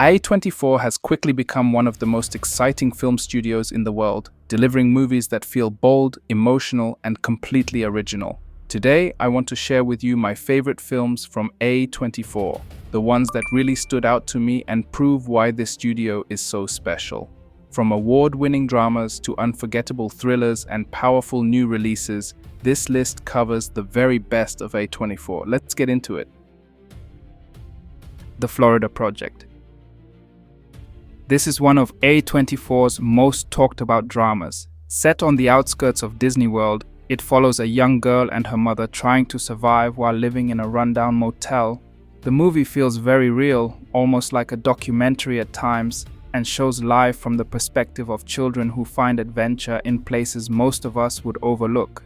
A24 has quickly become one of the most exciting film studios in the world, delivering movies that feel bold, emotional, and completely original. Today, I want to share with you my favorite films from A24, the ones that really stood out to me and prove why this studio is so special. From award-winning dramas to unforgettable thrillers and powerful new releases, this list covers the very best of A24. Let's get into it. The Florida Project. This is one of A24's most talked about dramas. Set on the outskirts of Disney World, it follows a young girl and her mother trying to survive while living in a rundown motel. The movie feels very real, almost like a documentary at times, and shows life from the perspective of children who find adventure in places most of us would overlook.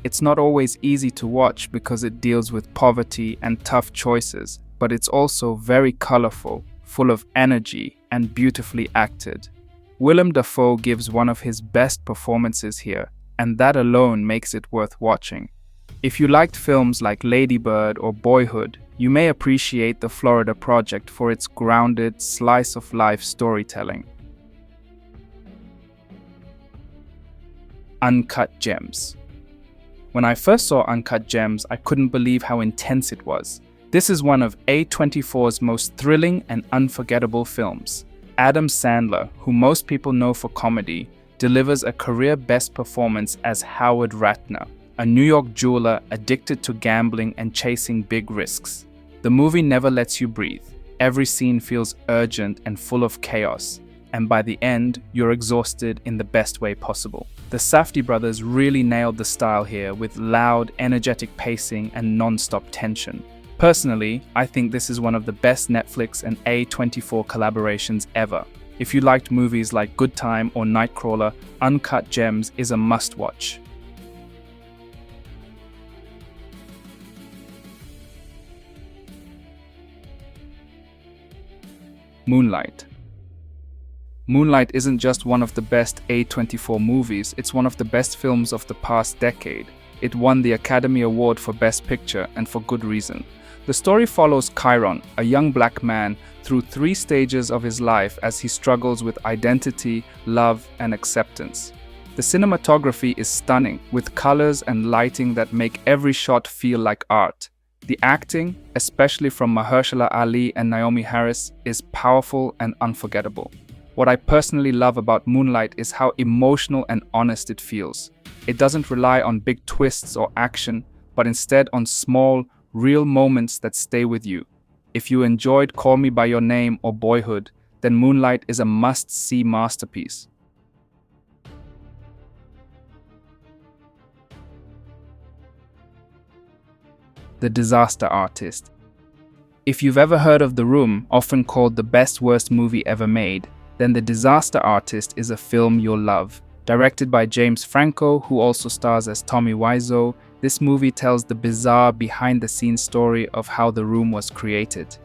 It's not always easy to watch because it deals with poverty and tough choices, but it's also very colorful, full of energy, and beautifully acted. Willem Dafoe gives one of his best performances here, and that alone makes it worth watching. If you liked films like Lady Bird or Boyhood, you may appreciate The Florida Project for its grounded, slice-of-life storytelling. Uncut Gems. When I first saw Uncut Gems, I couldn't believe how intense it was. This is one of A24's most thrilling and unforgettable films. Adam Sandler, who most people know for comedy, delivers a career-best performance as Howard Ratner, a New York jeweler addicted to gambling and chasing big risks. The movie never lets you breathe. Every scene feels urgent and full of chaos, and by the end, you're exhausted in the best way possible. The Safdie brothers really nailed the style here with loud, energetic pacing and non-stop tension. Personally, I think this is one of the best Netflix and A24 collaborations ever. If you liked movies like Good Time or Nightcrawler, Uncut Gems is a must-watch. Moonlight. Moonlight isn't just one of the best A24 movies, it's one of the best films of the past decade. It won the Academy Award for Best Picture, and for good reason. The story follows Chiron, a young black man, through 3 stages of his life as he struggles with identity, love, and acceptance. The cinematography is stunning, with colors and lighting that make every shot feel like art. The acting, especially from Mahershala Ali and Naomi Harris, is powerful and unforgettable. What I personally love about Moonlight is how emotional and honest it feels. It doesn't rely on big twists or action, but instead on small, real moments that stay with you. If you enjoyed Call Me By Your Name or Boyhood, then Moonlight is a must-see masterpiece. The Disaster Artist. If you've ever heard of The Room, often called the best worst movie ever made, then The Disaster Artist is a film you'll love. Directed by James Franco, who also stars as Tommy Wiseau, this movie tells the bizarre behind-the-scenes story of how The Room was created.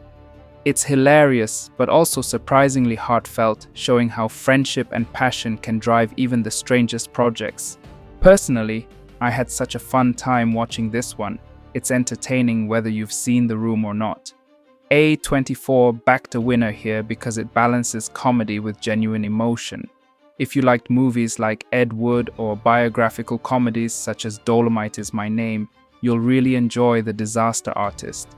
It's hilarious, but also surprisingly heartfelt, showing how friendship and passion can drive even the strangest projects. Personally, I had such a fun time watching this one. It's entertaining whether you've seen The Room or not. A24 backed a winner here because it balances comedy with genuine emotion. If you liked movies like Ed Wood or biographical comedies such as Dolomite Is My Name, you'll really enjoy The Disaster Artist.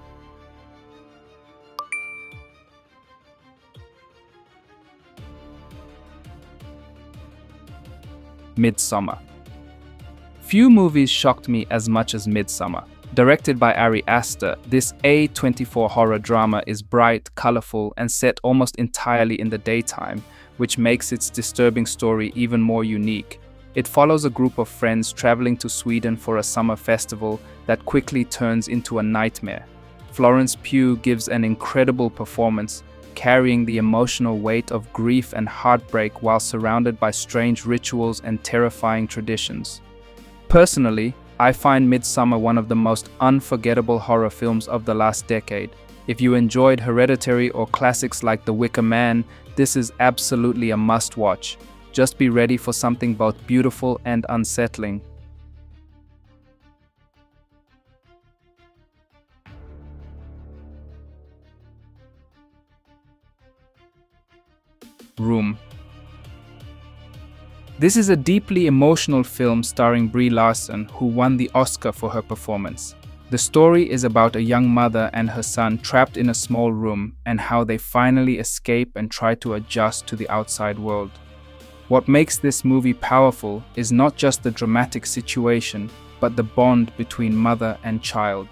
Midsommar. Few movies shocked me as much as Midsommar. Directed by Ari Aster, this A24 horror drama is bright, colorful, and set almost entirely in the daytime, which makes its disturbing story even more unique. It follows a group of friends traveling to Sweden for a summer festival that quickly turns into a nightmare. Florence Pugh gives an incredible performance, carrying the emotional weight of grief and heartbreak while surrounded by strange rituals and terrifying traditions. Personally, I find Midsommar one of the most unforgettable horror films of the last decade. If you enjoyed Hereditary or classics like The Wicker Man, this is absolutely a must-watch. Just be ready for something both beautiful and unsettling. Room. This is a deeply emotional film starring Brie Larson, who won the Oscar for her performance. The story is about a young mother and her son trapped in a small room and how they finally escape and try to adjust to the outside world. What makes this movie powerful is not just the dramatic situation, but the bond between mother and child.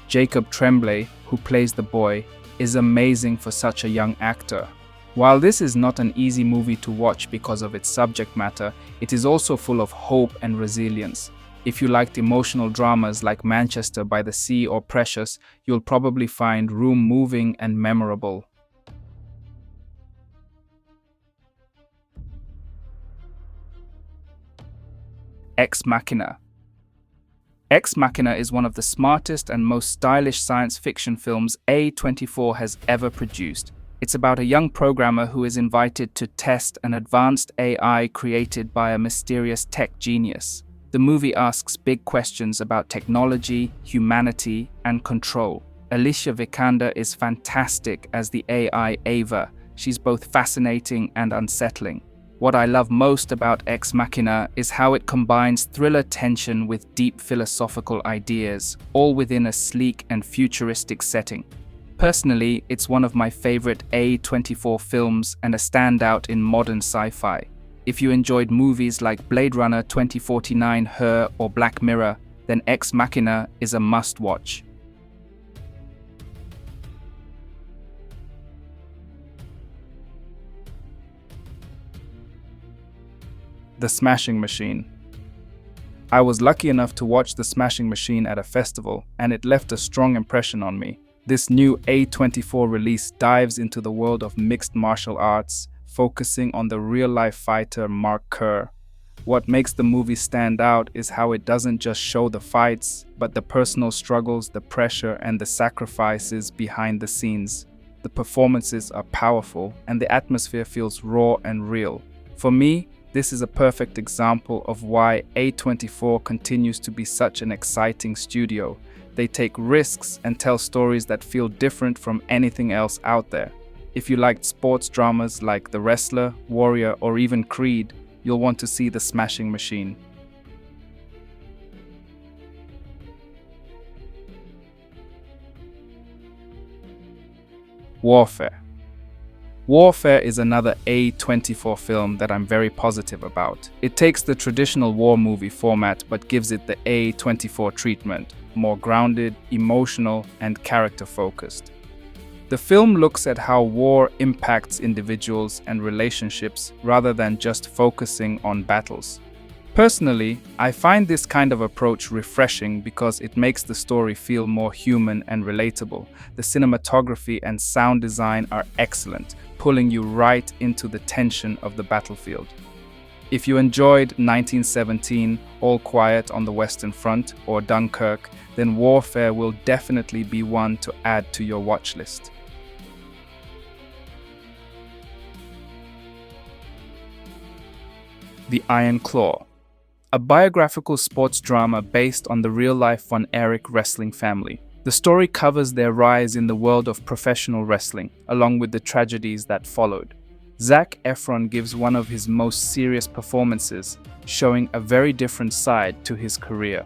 Jacob Tremblay, who plays the boy, is amazing for such a young actor. While this is not an easy movie to watch because of its subject matter, it is also full of hope and resilience. If you liked emotional dramas like Manchester by the Sea or Precious, you'll probably find Room moving and memorable. Ex Machina. Ex Machina is one of the smartest and most stylish science fiction films A24 has ever produced. It's about a young programmer who is invited to test an advanced AI created by a mysterious tech genius. The movie asks big questions about technology, humanity, and control. Alicia Vikander is fantastic as the AI Ava. She's both fascinating and unsettling. What I love most about Ex Machina is how it combines thriller tension with deep philosophical ideas, all within a sleek and futuristic setting. Personally, it's one of my favorite A24 films and a standout in modern sci-fi. If you enjoyed movies like Blade Runner 2049, Her, or Black Mirror, then Ex Machina is a must-watch. The Smashing Machine. I was lucky enough to watch The Smashing Machine at a festival, and it left a strong impression on me. This new A24 release dives into the world of mixed martial arts, focusing on the real-life fighter Mark Kerr. What makes the movie stand out is how it doesn't just show the fights, but the personal struggles, the pressure, and the sacrifices behind the scenes. The performances are powerful, and the atmosphere feels raw and real. For me, this is a perfect example of why A24 continues to be such an exciting studio. They take risks and tell stories that feel different from anything else out there. If you liked sports dramas like The Wrestler, Warrior, or even Creed, you'll want to see The Smashing Machine. Warfare. Warfare is another A24 film that I'm very positive about. It takes the traditional war movie format but gives it the A24 treatment, more grounded, emotional, and character-focused. The film looks at how war impacts individuals and relationships rather than just focusing on battles. Personally, I find this kind of approach refreshing because it makes the story feel more human and relatable. The cinematography and sound design are excellent, pulling you right into the tension of the battlefield. If you enjoyed 1917, All Quiet on the Western Front, or Dunkirk, then Warfare will definitely be one to add to your watch list. The Iron Claw. A biographical sports drama based on the real-life Von Erich wrestling family. The story covers their rise in the world of professional wrestling, along with the tragedies that followed. Zac Efron gives one of his most serious performances, showing a very different side to his career.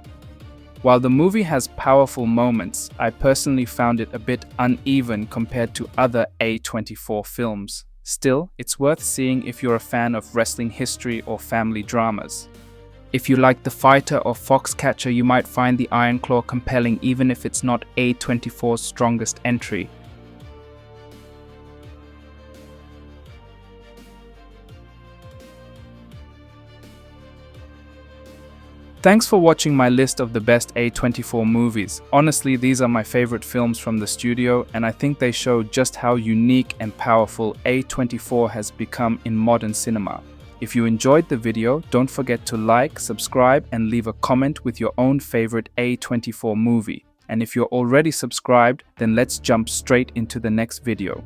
While the movie has powerful moments, I personally found it a bit uneven compared to other A24 films. Still, it's worth seeing if you're a fan of wrestling history or family dramas. If you like The Fighter or Foxcatcher, you might find The Iron Claw compelling even if it's not A24's strongest entry. Thanks for watching my list of the best A24 movies. Honestly, these are my favorite films from the studio, and I think they show just how unique and powerful A24 has become in modern cinema. If you enjoyed the video, don't forget to like, subscribe, and leave a comment with your own favorite A24 movie. And if you're already subscribed, then let's jump straight into the next video.